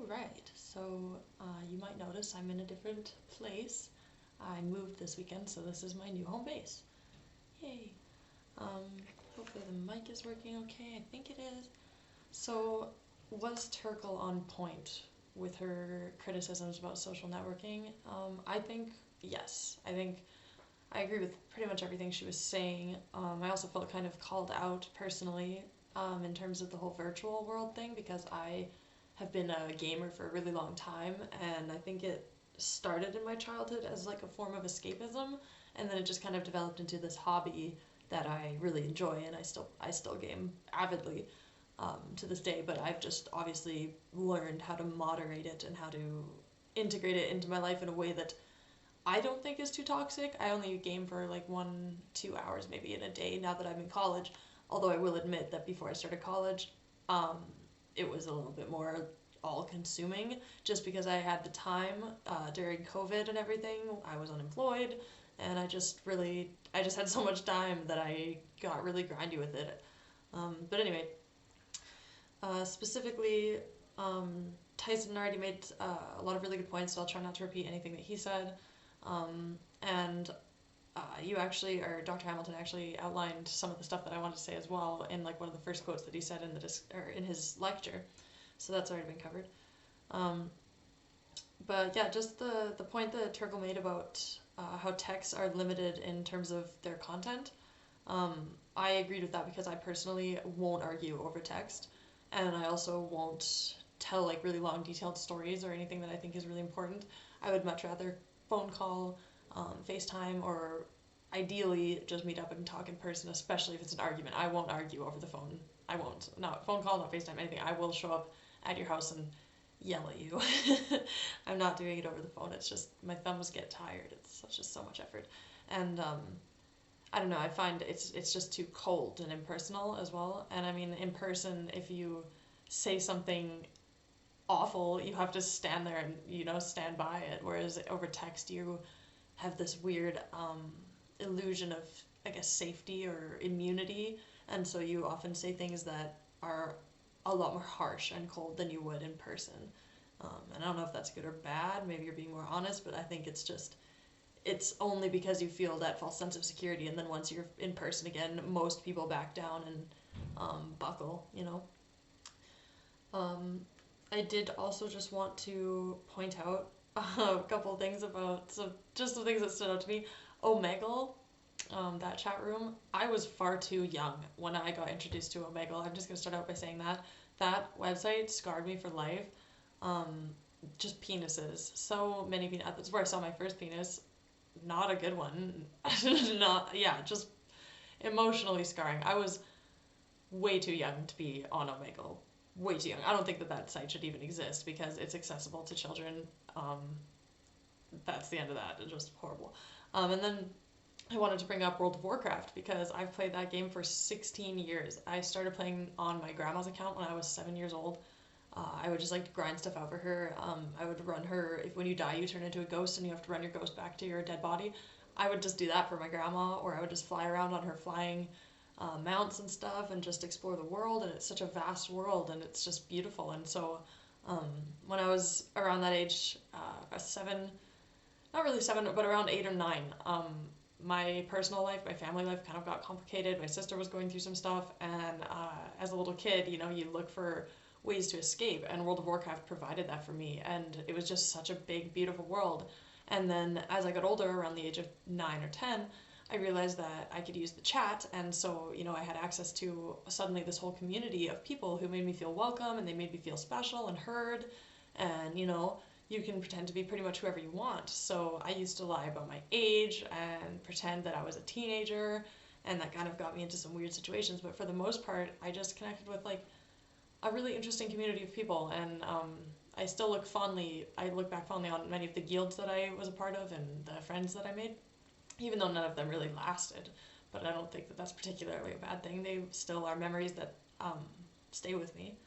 Alright, so you might notice I'm in a different place. I moved this weekend, so this is my new home base. Yay! Um, Hopefully the mic is working okay. I think it is. So, was Turkle on point with her criticisms about social networking? I think yes. I agree with pretty much everything she was saying. I also felt kind of called out personally in terms of the whole virtual world thing because I have been a gamer for a really long time, and I think it started in my childhood as like a form of escapism, and then it just kind of developed into this hobby that I really enjoy, and I still game avidly to this day. But I've just obviously learned how to moderate it and how to integrate it into my life in a way that I don't think is too toxic. I only game for like 1-2 hours maybe in a day now that I'm in college. Although I will admit that before I started college, um, it was a little bit more all consuming just because I had the time during COVID and everything. I was unemployed and I just had so much time that I got really grindy with it. But anyway, specifically, Tyson already made a lot of really good points, so I'll try not to repeat anything that he said. And you actually, or Dr. Hamilton actually outlined some of the stuff that I wanted to say as well in like one of the first quotes that he said in or in his lecture. So that's already been covered. Um, but yeah, just the point that Turkle made about how texts are limited in terms of their content. I agreed with that because I personally won't argue over text, and I also won't tell like really long detailed stories or anything that I think is really important. I would much rather phone call, FaceTime, or ideally just meet up and talk in person, especially if it's an argument. I won't argue over the phone. I won't. Not phone call, not FaceTime, anything. I will show up at your house and yell at you. I'm not doing it over the phone. It's just my thumbs get tired. It's just so much effort. And I don't know, I find it's just too cold and impersonal as well. And I mean, in person, if you say something awful, you have to stand there and, stand by it. Whereas over text, you have this weird illusion of, I guess, safety or immunity. And so you often say things that are a lot more harsh and cold than you would in person. And I don't know if that's good or bad. Maybe you're being more honest, but I think it's only because you feel that false sense of security, and then once you're in person again, most people back down and buckle. I did also just want to point out a couple things about, just some things that stood out to me. Omegle, that chat room, I was far too young when I got introduced to Omegle. I'm just going to start out by saying that. That website scarred me for life. Just penises. So many penises. That's where I saw my first penis. Not a good one. Just emotionally scarring. I was way too young to be on Omegle. Way too young. I don't think that site should even exist because it's accessible to children. That's the end of that. It's just horrible. And then I wanted to bring up World of Warcraft because I've played that game for 16 years. I started playing on my grandma's account when I was 7 years old. I would just like to grind stuff out for her. I would run her, if when you die you turn into a ghost and you have to run your ghost back to your dead body. I would just do that for my grandma, or I would just fly around on her flying mounts and stuff and just explore the world. And it's such a vast world and it's just beautiful. And so when I was around that age, 7, not really 7, but around 8 or 9, my personal life, my family life kind of got complicated. My sister was going through some stuff, and as a little kid, you look for ways to escape, and World of Warcraft provided that for me, and it was just such a big, beautiful world. And then as I got older, around the age of 9 or 10, I realized that I could use the chat, and so, I had access to suddenly this whole community of people who made me feel welcome, and they made me feel special and heard, and, you can pretend to be pretty much whoever you want. So I used to lie about my age and pretend that I was a teenager, and that kind of got me into some weird situations, but for the most part, I just connected with, like, a really interesting community of people, and I look back fondly on many of the guilds that I was a part of and the friends that I made, even though none of them really lasted. But I don't think that that's particularly a bad thing. They still are memories that stay with me.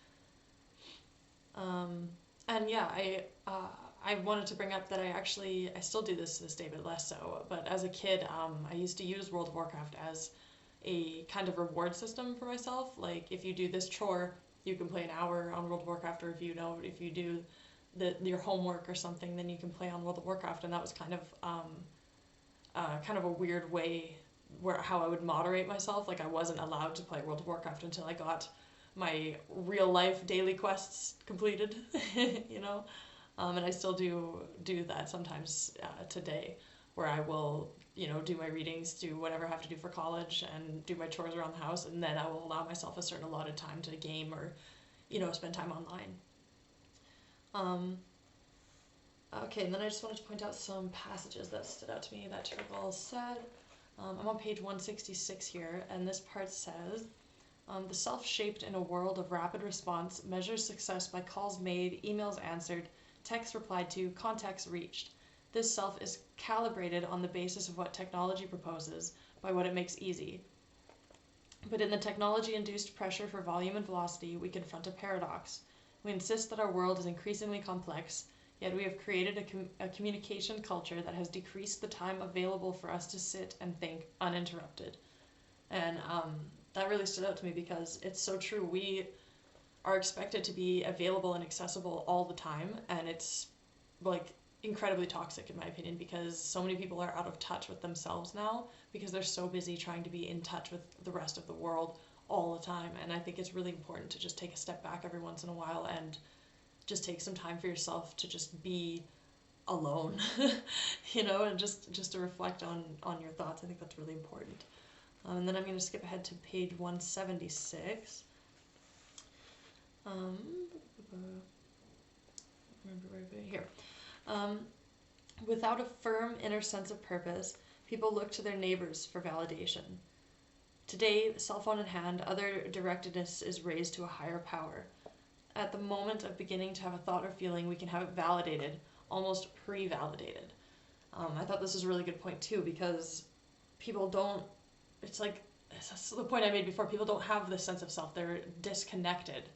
And yeah, I wanted to bring up that I still do this to this day, but less so. But as a kid, I used to use World of Warcraft as a kind of reward system for myself. Like, if you do this chore, you can play an hour on World of Warcraft, or if you do your homework or something, then you can play on World of Warcraft. And that was kind of a weird way how I would moderate myself. Like, I wasn't allowed to play World of Warcraft until I got my real life daily quests completed, you know. And I still do that sometimes today, where I will, do my readings, do whatever I have to do for college, and do my chores around the house, and then I will allow myself a certain allotted time to game or, spend time online. Okay, and then I just wanted to point out some passages that stood out to me that Turgal said. I'm on page 166 here, and this part says, the self shaped in a world of rapid response measures success by calls made, emails answered, texts replied to, contacts reached. This self is calibrated on the basis of what technology proposes, by what it makes easy. But in the technology-induced pressure for volume and velocity, we confront a paradox. We insist that our world is increasingly complex, yet we have created a communication culture that has decreased the time available for us to sit and think uninterrupted. And that really stood out to me because it's so true. We are expected to be available and accessible all the time, and it's like incredibly toxic in my opinion, because so many people are out of touch with themselves now because they're so busy trying to be in touch with the rest of the world all the time. And I think it's really important to just take a step back every once in a while and just take some time for yourself to just be alone, and just to reflect on your thoughts. I think that's really important. And then I'm going to skip ahead to page 176. Here. Without a firm inner sense of purpose, people look to their neighbors for validation. Today, cell phone in hand, other directedness is raised to a higher power. At the moment of beginning to have a thought or feeling, we can have it validated, almost pre-validated. I thought this was a really good point too, because people don't, it's the point I made before, people don't have this sense of self. They're disconnected.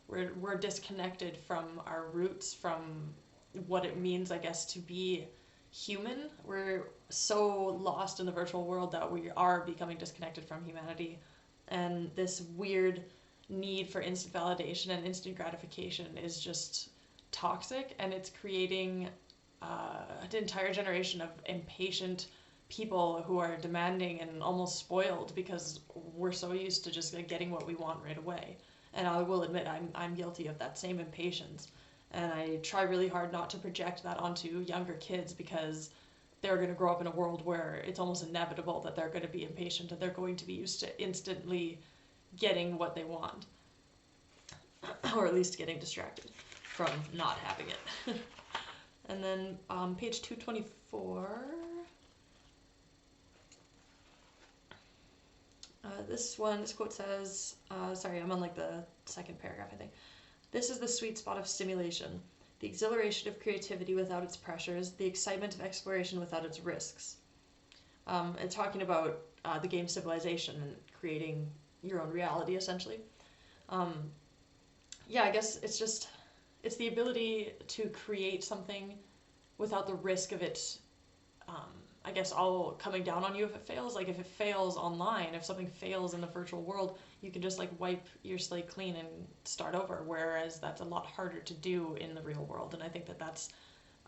We're disconnected from our roots, from what it means, I guess, to be human. We're so lost in the virtual world that we are becoming disconnected from humanity. And this weird need for instant validation and instant gratification is just toxic, and it's creating an entire generation of impatient people who are demanding and almost spoiled because we're so used to just getting what we want right away. And I will admit I'm guilty of that same impatience, and I try really hard not to project that onto younger kids, because they're going to grow up in a world where it's almost inevitable that they're going to be impatient and they're going to be used to instantly getting what they want, or at least getting distracted from not having it. And then page 224, this quote says, sorry, I'm on like the second paragraph, I think. This is the sweet spot of stimulation, the exhilaration of creativity without its pressures, the excitement of exploration without its risks. It's talking about the game Civilization and creating your own reality, essentially. Yeah, I guess it's the ability to create something without the risk of it, I guess, all coming down on you if it fails. Like, if it fails online, if something fails in the virtual world, you can just like wipe your slate clean and start over, whereas that's a lot harder to do in the real world. And I think that that's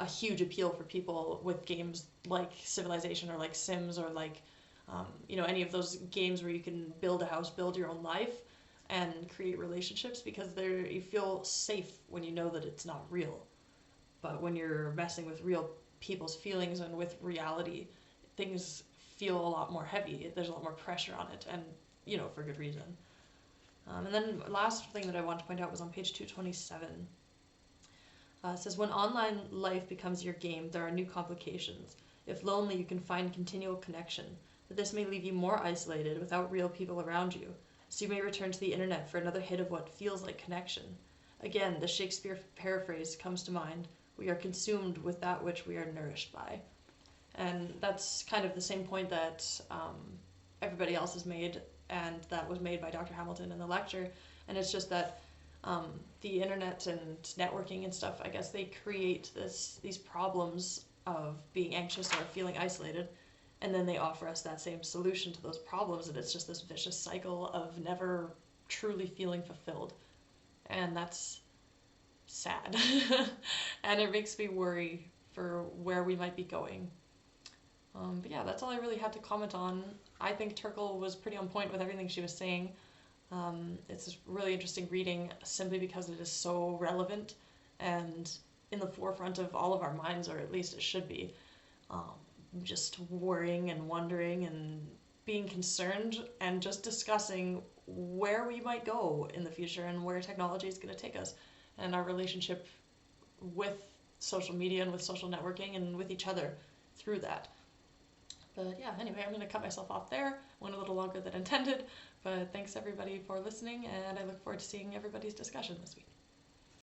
a huge appeal for people with games like Civilization or like Sims or like any of those games where you can build a house, build your own life, and create relationships, because you feel safe when you know that it's not real. But when you're messing with real people's feelings and with reality, things feel a lot more heavy. There's a lot more pressure on it, and for good reason. And then last thing that I want to point out was on page 227. It says, when online life becomes your game, there are new complications. If lonely, you can find continual connection, but this may leave you more isolated without real people around you. So you may return to the internet for another hit of what feels like connection. Again, the Shakespeare paraphrase comes to mind: we are consumed with that which we are nourished by. And that's kind of the same point that everybody else has made, and that was made by Dr. Hamilton in the lecture. And it's just that the internet and networking and stuff, I guess they create these problems of being anxious or feeling isolated, and then they offer us that same solution to those problems, and it's just this vicious cycle of never truly feeling fulfilled. and that's sad. And it makes me worry for where we might be going. But yeah, that's all I really had to comment on. I think Turkle was pretty on point with everything she was saying. It's really interesting reading simply because it is so relevant and in the forefront of all of our minds, or at least it should be. Um, just worrying and wondering and being concerned and just discussing where we might go in the future and where technology is going to take us and our relationship with social media and with social networking and with each other through that. But yeah, anyway, I'm going to cut myself off there. Went a little longer than intended, but thanks everybody for listening, and I look forward to seeing everybody's discussion this week.